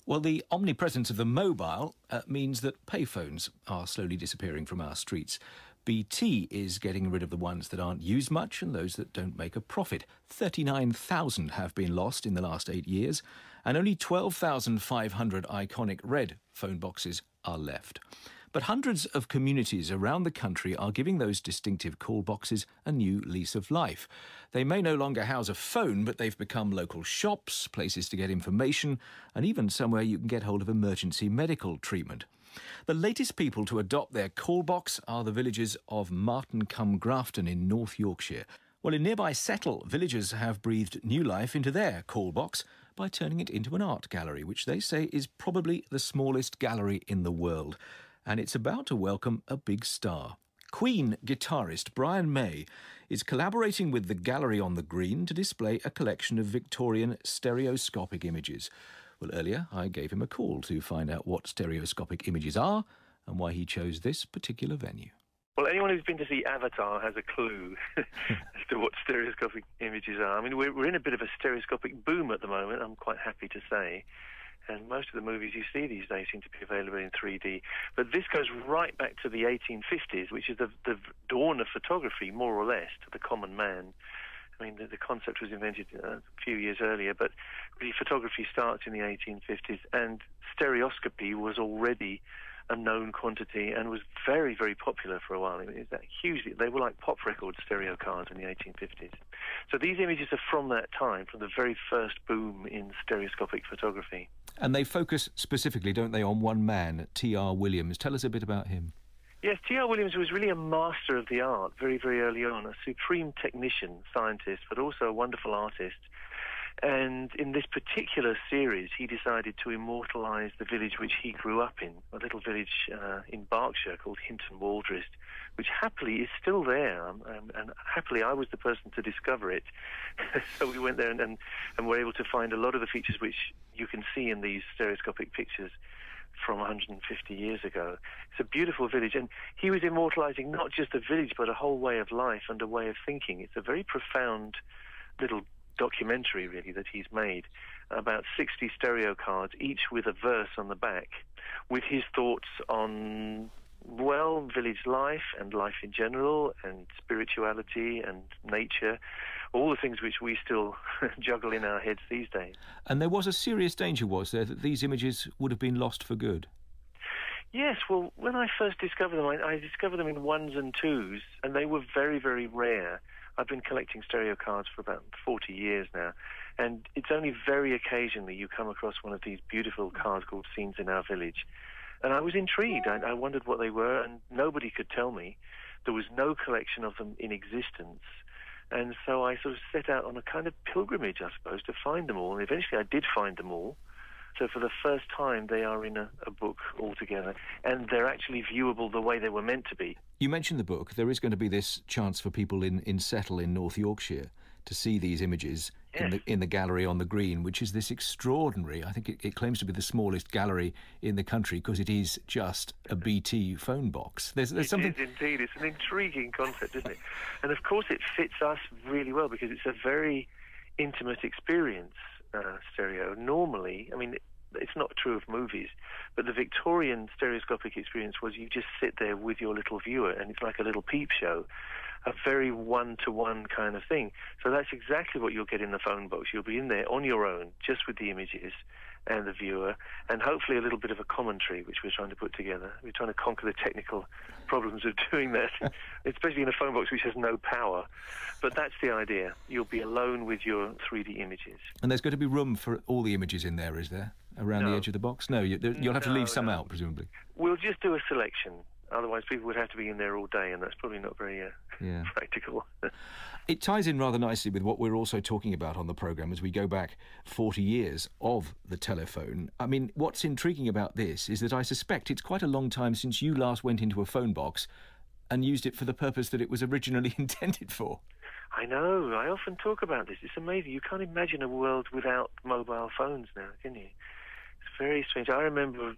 Well, the omnipresence of the mobile means that payphones are slowly disappearing from our streets. BT is getting rid of the ones that aren't used much and those that don't make a profit. 39,000 have been lost in the last 8 years, and only 12,500 iconic red phone boxes are left. But hundreds of communities around the country are giving those distinctive call boxes a new lease of life. They may no longer house a phone, but they've become local shops, places to get information, and even somewhere you can get hold of emergency medical treatment. The latest people to adopt their call box are the villagers of Marton-cum-Grafton in North Yorkshire. Well, in nearby Settle, villagers have breathed new life into their call box by turning it into an art gallery, which they say is probably the smallest gallery in the world. And it's about to welcome a big star. Queen guitarist Brian May is collaborating with the Gallery on the Green to display a collection of Victorian stereoscopic images. Well, earlier I gave him a call to find out what stereoscopic images are and why he chose this particular venue. Well, anyone who's been to see Avatar has a clue as to what stereoscopic images are. I mean, we're in a bit of a stereoscopic boom at the moment, I'm quite happy to say. And most of the movies you see these days seem to be available in 3D. But this goes right back to the 1850s, which is the dawn of photography, more or less, to the common man. I mean, the concept was invented a few years earlier, but really photography starts in the 1850s, and stereoscopy was already a known quantity and was very, very popular for a while. It was hugely, they were like pop record stereo cards in the 1850s. So these images are from that time, from the very first boom in stereoscopic photography. And they focus specifically, don't they, on one man, T.R. Williams. Tell us a bit about him. Yes, T.R. Williams was really a master of the art very, very early on, a supreme technician, scientist, but also a wonderful artist. And in this particular series, he decided to immortalise the village which he grew up in, a little village in Berkshire called Hinton Waldrist, which happily is still there. And happily, I was the person to discover it. So we went there and were able to find a lot of the features which you can see in these stereoscopic pictures from 150 years ago. It's a beautiful village, and he was immortalising not just a village, but a whole way of life and a way of thinking. It's a very profound little documentary, really, that he's made, about 60 stereo cards, each with a verse on the back, with his thoughts on, well, village life and life in general and spirituality and nature, all the things which we still juggle in our heads these days. And there was a serious danger, was there, that these images would have been lost for good? Yes, well, when I first discovered them, I discovered them in ones and twos, and they were very, very rare. I've been collecting stereo cards for about 40 years now, and it's only very occasionally you come across one of these beautiful cards called Scenes in Our Village. And I was intrigued. I wondered what they were, and nobody could tell me. There was no collection of them in existence. And so I sort of set out on a kind of pilgrimage, I suppose, to find them all. And eventually I did find them all. So for the first time, they are in a book altogether, and they're actually viewable the way they were meant to be. You mentioned the book. There is going to be this chance for people in Settle in North Yorkshire to see these images in the Gallery on the Green, which is this extraordinary, I think it claims to be the smallest gallery in the country because it is just a BT phone box. There's something... It is indeed. It's an intriguing concept, isn't it? And of course it fits us really well because it's a very intimate experience, stereo. Normally, I mean, it's not true of movies, but the Victorian stereoscopic experience was you just sit there with your little viewer and it's like a little peep show, a very one-to-one kind of thing. So that's exactly what you'll get in the phone box. You'll be in there on your own, just with the images and the viewer, and hopefully a little bit of a commentary, which we're trying to put together. We're trying to conquer the technical problems of doing that, especially in a phone box which has no power. But that's the idea. You'll be alone with your 3D images. And there's going to be room for all the images in there, is there, around the edge of the box? No, you'll have to leave some out, presumably. We'll just do a selection. Otherwise, people would have to be in there all day, and that's probably not very practical. It ties in rather nicely with what we're also talking about on the programme as we go back 40 years of the telephone. I mean, what's intriguing about this is that I suspect it's quite a long time since you last went into a phone box and used it for the purpose that it was originally intended for. I know. I often talk about this. It's amazing. You can't imagine a world without mobile phones now, can you? It's very strange. I remember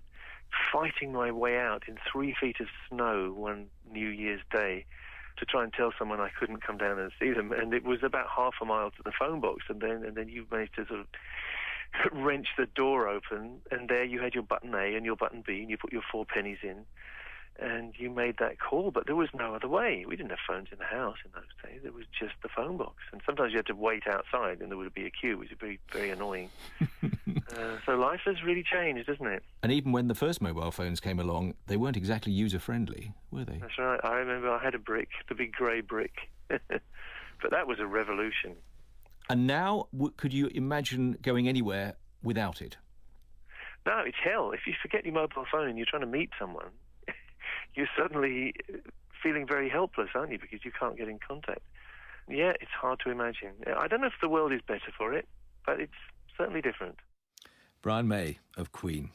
fighting my way out in 3 feet of snow one New Year's Day to try and tell someone I couldn't come down and see them, and it was about half a mile to the phone box, and then you managed to sort of wrench the door open, and there you had your button A and your button B, and you put your 4 pennies in, and you made that call. But there was no other way. We didn't have phones in the house in those days. It was just the phone box. And sometimes you had to wait outside, and there would be a queue, which was very, very annoying. So life has really changed, hasn't it? And even when the first mobile phones came along, they weren't exactly user-friendly, were they? That's right. I remember I had a brick, the big grey brick. But that was a revolution. And now, could you imagine going anywhere without it? No, it's hell. If you forget your mobile phone and you're trying to meet someone, you're suddenly feeling very helpless, aren't you, because you can't get in contact. Yeah, it's hard to imagine. I don't know if the world is better for it, but it's certainly different. Brian May of Queen.